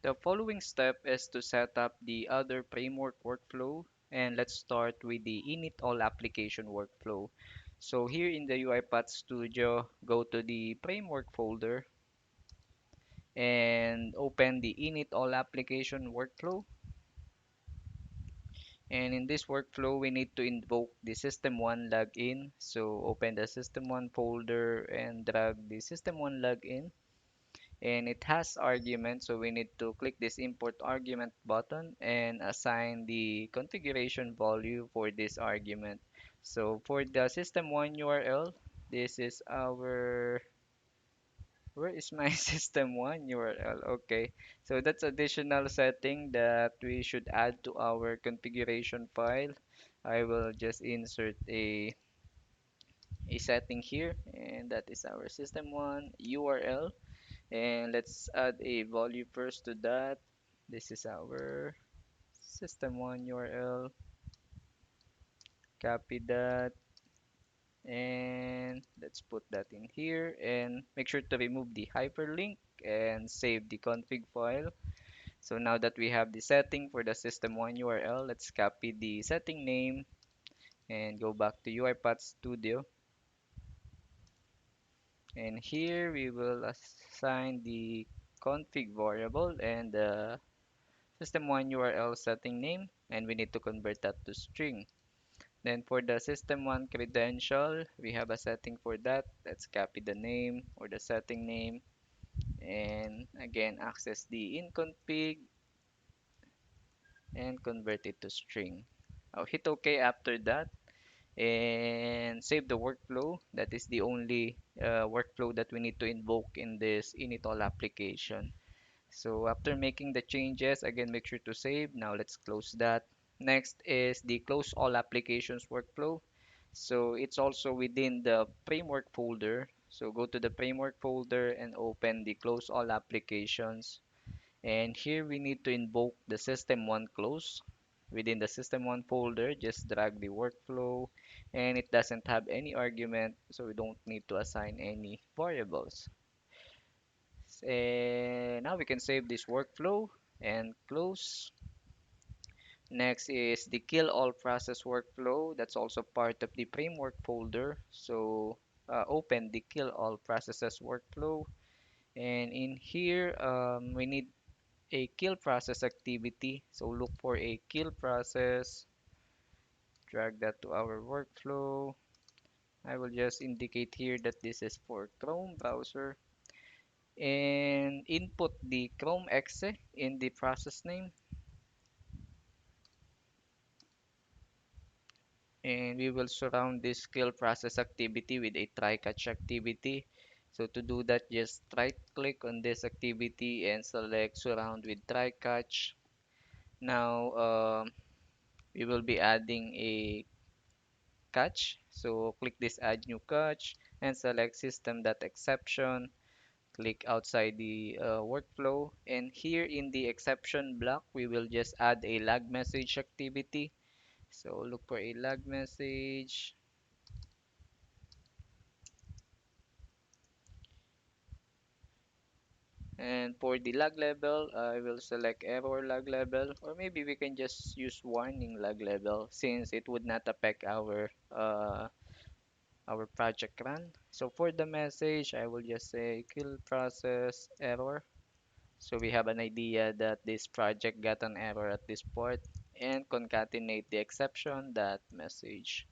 The following step is to set up the other framework workflow, and let's start with the Init All Application workflow. So here in the UiPath Studio, go to the framework folder and open the Init All Application workflow. And in this workflow, we need to invoke the System1 login. So open the System1 folder and drag the System1 login. And it has arguments, so we need to click this import argument button and assign the configuration value for this argument. So for the System1 URL, this is our where is my system1 URL? Okay, so that's additional setting that we should add to our configuration file. I will just insert a setting here, and that is our system1 URL. And let's add a value first to that. This is our system1 URL. Copy that, and let's put that in here and make sure to remove the hyperlink and save the config file. So now that we have the setting for the system1 URL, let's copy the setting name and go back to UiPath Studio. And here we will assign the config variable and the system1 URL setting name, and we need to convert that to string. Then for the system1 credential, we have a setting for that. Let's copy the name or the setting name and again access the inconfig and convert it to string. I'll hit OK after that and save the workflow. That is the only workflow that we need to invoke in this Init All application. So after making the changes, again, make sure to save. Now let's close that. Next is the close all applications workflow. So it's also within the framework folder. So go to the framework folder and open the close all applications. And here we need to invoke the system1 close. Within the system1 folder, just drag the workflow and it doesn't have any argument, so we don't need to assign any variables. And now we can save this workflow and close. Next is the kill all process workflow. That's also part of the framework folder. So open the kill all processes workflow. And in here, we need a kill process activity. So look for a kill process, drag that to our workflow. I will just indicate here that this is for Chrome browser and input the Chrome exe in the process name. And we will surround this kill process activity with a try catch activity. So to do that, just right click on this activity and select surround with try catch. Now we will be adding a catch. So click this add new catch and select system.exception. Click outside the workflow, and here in the exception block we will just add a lag message activity. So look for a lag message, and for the lag level I will select error lag level, or maybe we can just use warning lag level since it would not affect our project run. So for the message I will just say kill process error. So we have an idea that this project got an error at this port, and concatenate the exception that message.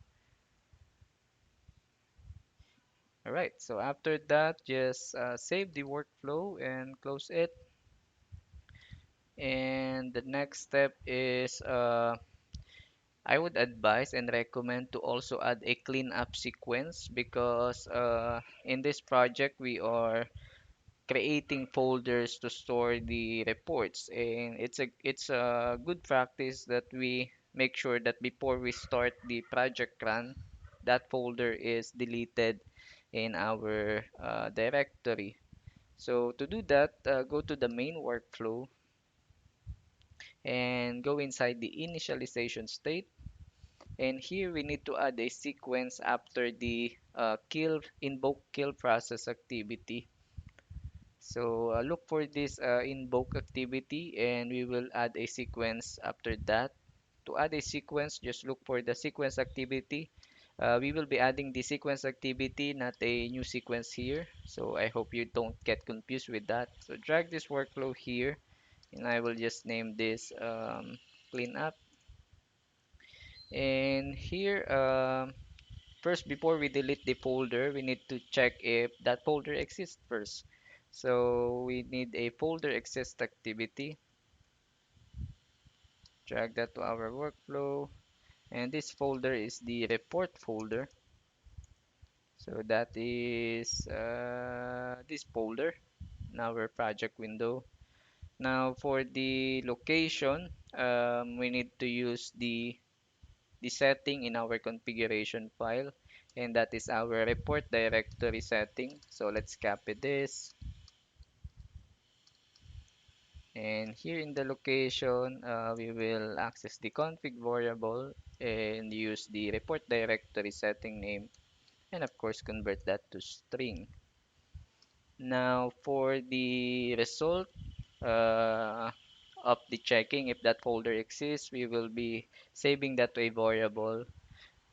Alright, so after that, just save the workflow and close it. And the next step is I would advise and recommend to also add a cleanup sequence because in this project we are creating folders to store the reports, and it's a good practice that we make sure that before we start the project run that folder is deleted in our directory. So to do that, go to the main workflow and go inside the initialization state, and here we need to add a sequence after the kill invoke kill process activity. So look for this invoke activity, and we will add a sequence after that. To add a sequence, just look for the sequence activity. We will be adding the sequence activity, not a new sequence here. So I hope you don't get confused with that. So drag this workflow here, and I will just name this cleanup. And here, first, before we delete the folder, we need to check if that folder exists first. So we need a folder exist activity. Drag that to our workflow. And this folder is the report folder. So that is this folder in our project window. Now for the location, we need to use the setting in our configuration file, and that is our report directory setting. So let's copy this, and here in the location we will access the config variable and use the report directory setting name, and of course convert that to string. Now for the result uh, of the checking if that folder exists, we will be saving that to a variable.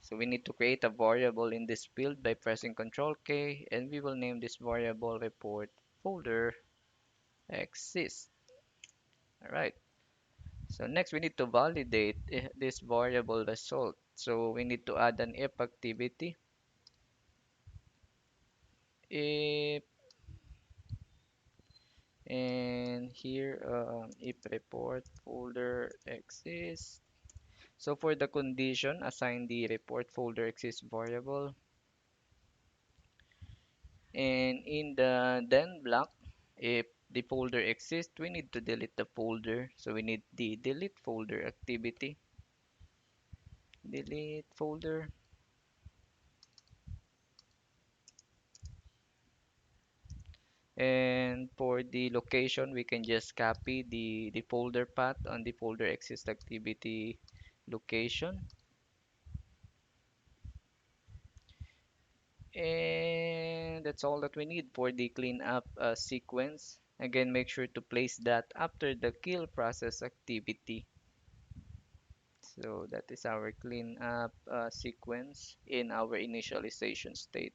So we need to create a variable in this field by pressing Ctrl K, and we will name this variable report folder exists. All right. So next we need to validate this variable result. So we need to add an if activity. If, and here if report folder exists. So for the condition, assign the report folder exists variable. And in the then block, if the folder exists, we need to delete the folder. So we need the delete folder activity. Delete folder. And for the location, we can just copy the folder path on the folder exist activity location. And that's all that we need for the cleanup sequence. Again, make sure to place that after the kill process activity. So that is our cleanup sequence in our initialization state.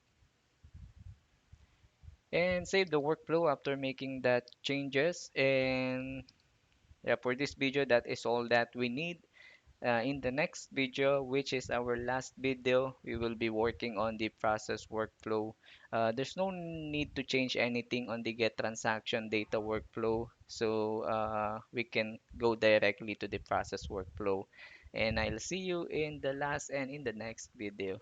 And save the workflow after making that changes. And yeah, for this video, that is all that we need. In the next video, which is our last video, we will be working on the process workflow. There's no need to change anything on the get transaction data workflow, so we can go directly to the process workflow. And I'll see you in the last and in the next video.